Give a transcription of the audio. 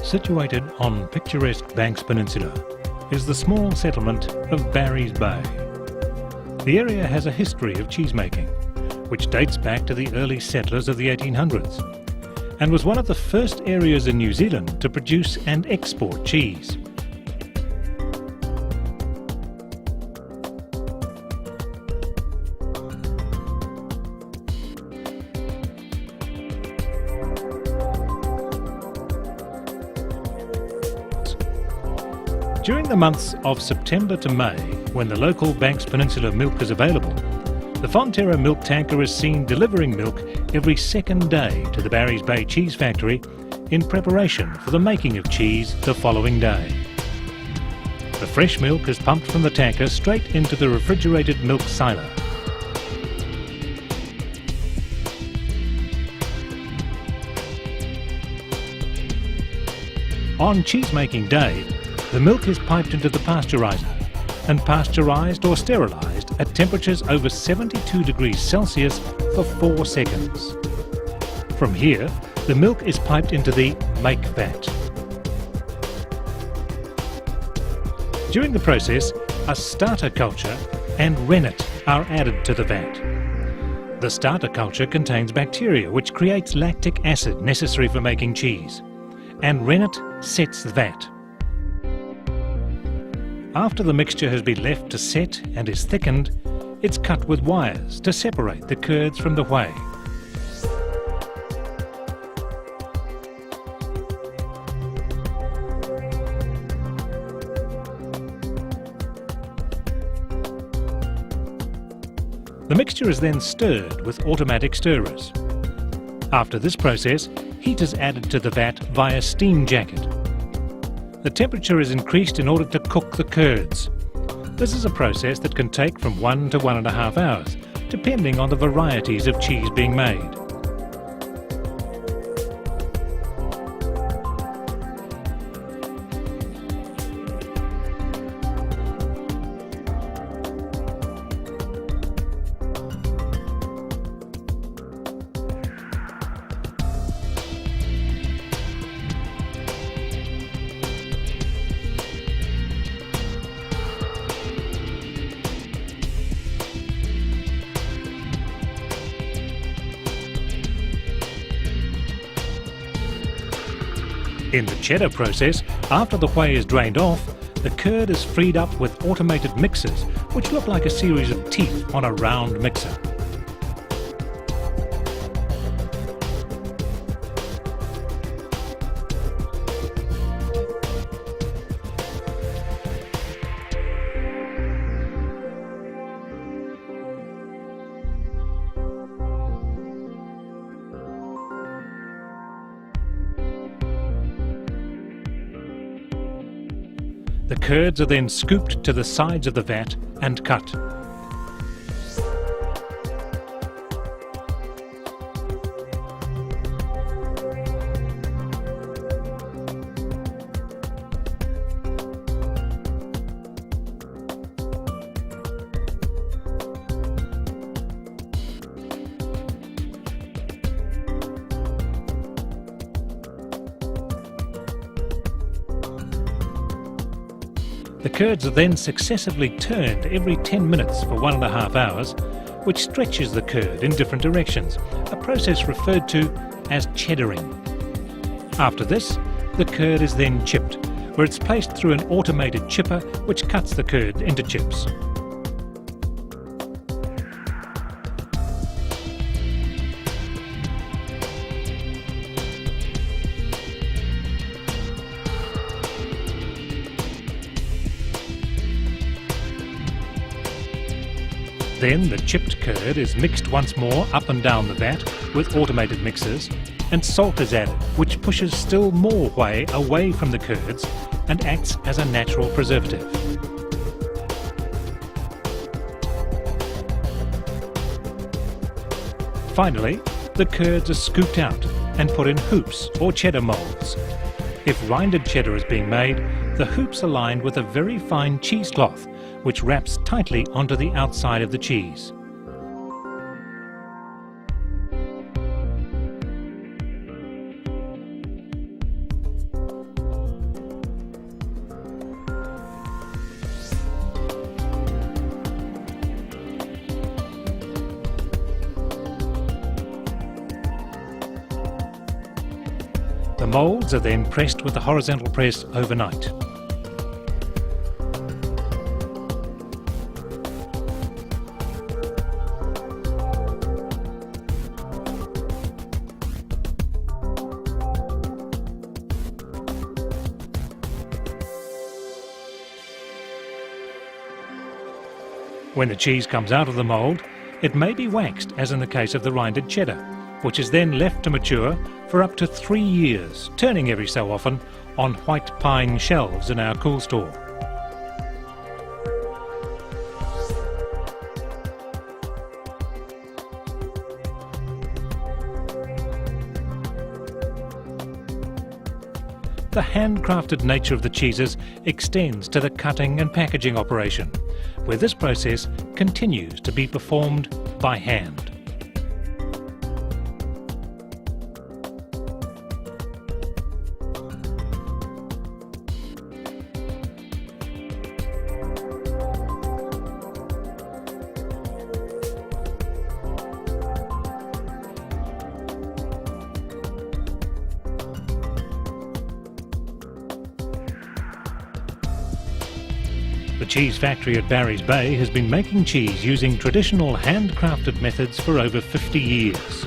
Situated on picturesque Banks Peninsula is the small settlement of Barry's Bay. The area has a history of cheesemaking, which dates back to the early settlers of the 1800s, and was one of the first areas in New Zealand to produce and export cheese. During the months of September to May, when the local Banks Peninsula milk is available, the Fonterra milk tanker is seen delivering milk every second day to the Barry's Bay cheese factory in preparation for the making of cheese the following day. The fresh milk is pumped from the tanker straight into the refrigerated milk silo. On cheesemaking day, the milk is piped into the pasteuriser and pasteurised or sterilised at temperatures over 72 degrees Celsius for 4 seconds. From here, the milk is piped into the make vat. During the process, a starter culture and rennet are added to the vat. The starter culture contains bacteria which creates lactic acid necessary for making cheese, and rennet sets the vat. After the mixture has been left to set and is thickened, it's cut with wires to separate the curds from the whey. The mixture is then stirred with automatic stirrers. After this process, heat is added to the vat via steam jacket. The temperature is increased in order to cook the curds. This is a process that can take from 1 to 1.5 hours, depending on the varieties of cheese being made. In the cheddar process, after the whey is drained off, the curd is freed up with automated mixers, which look like a series of teeth on a round mixer. The curds are then scooped to the sides of the vat and cut. The curds are then successively turned every 10 minutes for 1.5 hours, which stretches the curd in different directions, a process referred to as cheddaring. After this, the curd is then chipped, where it's placed through an automated chipper which cuts the curd into chips. Then the chipped curd is mixed once more up and down the vat with automated mixers, and salt is added, which pushes still more whey away from the curds and acts as a natural preservative. Finally, the curds are scooped out and put in hoops or cheddar moulds. If rinded cheddar is being made, the hoops are lined with a very fine cheesecloth, which wraps tightly onto the outside of the cheese. The moulds are then pressed with a horizontal press overnight. When the cheese comes out of the mould, it may be waxed, as in the case of the rinded cheddar, which is then left to mature for up to 3 years, turning every so often on white pine shelves in our cool store. The handcrafted nature of the cheeses extends to the cutting and packaging operation, where this process continues to be performed by hand. The cheese factory at Barry's Bay has been making cheese using traditional handcrafted methods for over 50 years.